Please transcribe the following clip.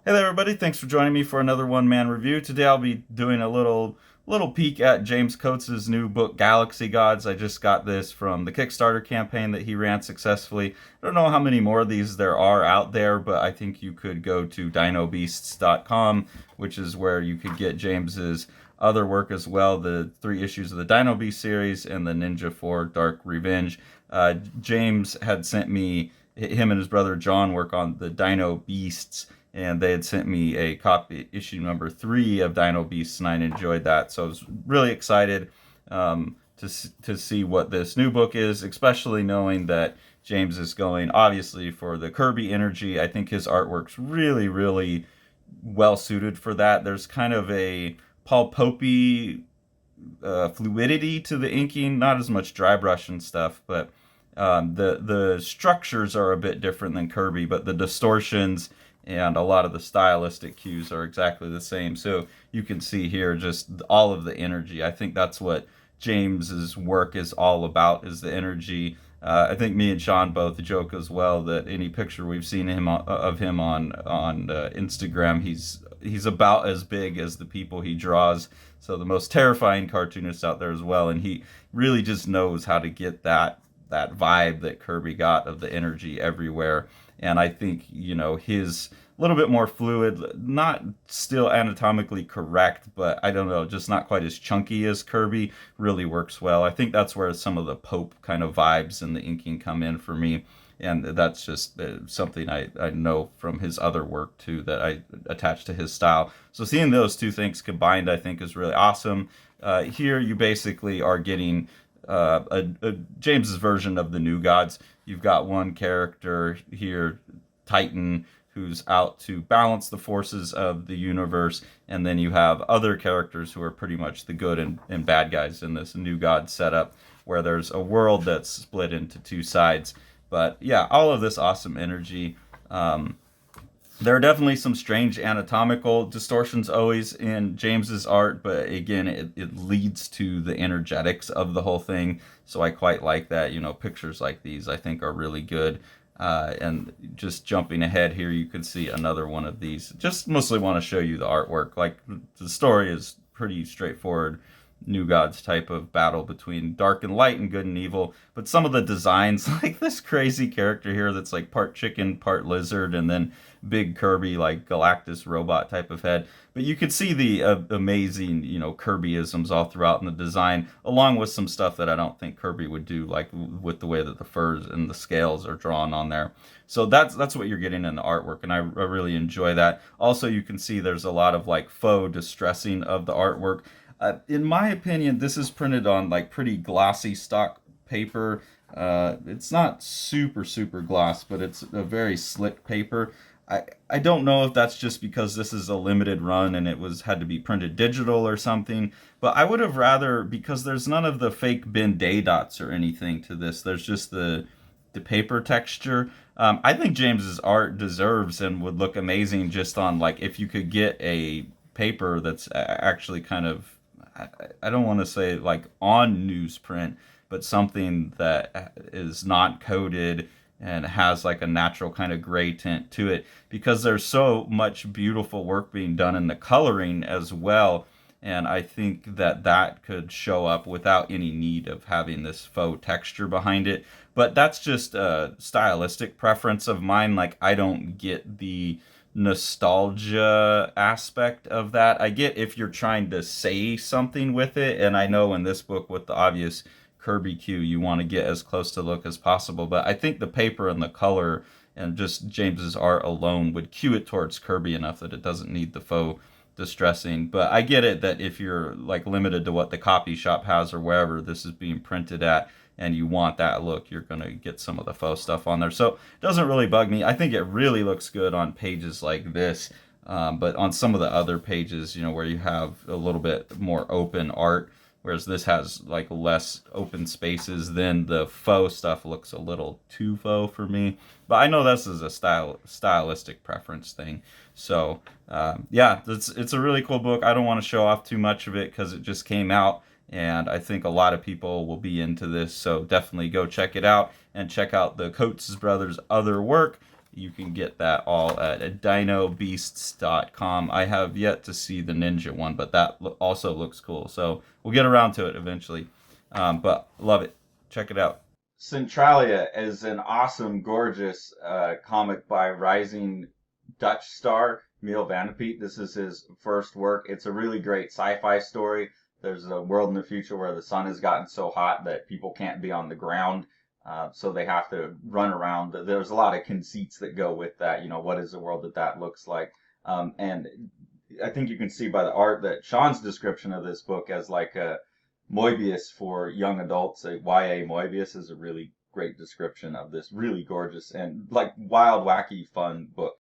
Hey there, everybody! Thanks for joining me for another one-man review. Today I'll be doing a little peek at James Coates' new book, Galaxy Gods. I just got this from the Kickstarter campaign that he ran successfully. I don't know how many more of these there are out there, but I think you could go to dinobeasts.com, which is where you could get James's other work as well, the 3 issues of the Dino Beast series and the Ninja 4 Dark Revenge. James had sent me, him and his brother John work on the Dino Beasts, and they had sent me a copy, issue number 3 of Dino Beasts, and I enjoyed that. So I was really excited to see what this new book is, especially knowing that James is going obviously for the Kirby energy. I think his artwork's really well suited for that. There's kind of a Paul Popey fluidity to the inking, not as much dry brush and stuff, but the structures are a bit different than Kirby, but the distortions and a lot of the stylistic cues are exactly the same. So you can see here just all of the energy. I think that's what James's work is all about, is the energy. I think me and Sean both joke as well that any picture we've seen of him on Instagram, he's about as big as the people he draws. So the most terrifying cartoonist out there as well, and he really just knows how to get that vibe that Kirby got of the energy everywhere. And I think, his a little bit more fluid, not still anatomically correct, but I don't know, just not quite as chunky as Kirby, really works well. I think that's where some of the Pope kind of vibes and the inking come in for me. And that's just something I know from his other work too, that I attach to his style. So seeing those two things combined, I think, is really awesome. Here you basically are getting a James's version of the New Gods. You've got one character here, Titan, who's out to balance the forces of the universe, and then you have other characters who are pretty much the good and bad guys in this New God setup, where there's a world that's split into two sides. But yeah, all of this awesome energy. There are definitely some strange anatomical distortions always in James's art, but again, it leads to the energetics of the whole thing. So I quite like that. Pictures like these I think are really good. And just jumping ahead here, you can see another one of these. Just mostly want to show you the artwork. Like, the story is pretty straightforward. New Gods type of battle between dark and light and good and evil. But some of the designs, like this crazy character here that's like part chicken, part lizard, and then big Kirby, like Galactus robot type of head. But you could see the amazing, Kirbyisms all throughout in the design, along with some stuff that I don't think Kirby would do, like with the way that the furs and the scales are drawn on there. So that's what you're getting in the artwork, and I really enjoy that. Also, you can see there's a lot of like faux distressing of the artwork. In my opinion, this is printed on like pretty glossy stock paper. It's not super gloss, but it's a very slick paper. I don't know if that's just because this is a limited run and it had to be printed digital or something, but I would have rather, because there's none of the fake Ben Day dots or anything to this. There's just the paper texture. I think James's art deserves and would look amazing just on, like, if you could get a paper that's actually kind of, I don't want to say like on newsprint, but something that is not coated and has like a natural kind of gray tint to it, because there's so much beautiful work being done in the coloring as well. And I think that could show up without any need of having this faux texture behind it. But that's just a stylistic preference of mine. Like, I don't get the nostalgia aspect of that. I get if you're trying to say something with it, and I know in this book with the obvious Kirby cue, you want to get as close to look as possible. But I think the paper and the color and just James's art alone would cue it towards Kirby enough that it doesn't need the faux distressing. But I get it that if you're like limited to what the copy shop has or wherever this is being printed at, and you want that look, you're going to get some of the faux stuff on there. So it doesn't really bug me. I think it really looks good on pages like this. But on some of the other pages, where you have a little bit more open art, whereas this has like less open spaces, then the faux stuff looks a little too faux for me. But I know this is a stylistic preference thing. So yeah, it's a really cool book. I don't want to show off too much of it because it just came out, and I think a lot of people will be into this. So definitely go check it out and check out the Coates brothers' other work. You can get that all at dinobeasts.com. I have yet to see the ninja one, but that also looks cool. So we'll get around to it eventually. But love it. Check it out. Centralia is an awesome, gorgeous comic by rising Dutch star Neil Vanderpeet. This is his first work. It's a really great sci-fi story. There's a world in the future where the sun has gotten so hot that people can't be on the ground, so they have to run around. There's a lot of conceits that go with that. You know, what is the world that looks like? And I think you can see by the art that Sean's description of this book as like a Moebius for young adults, a YA Moebius, is a really great description of this really gorgeous and like wild, wacky, fun book.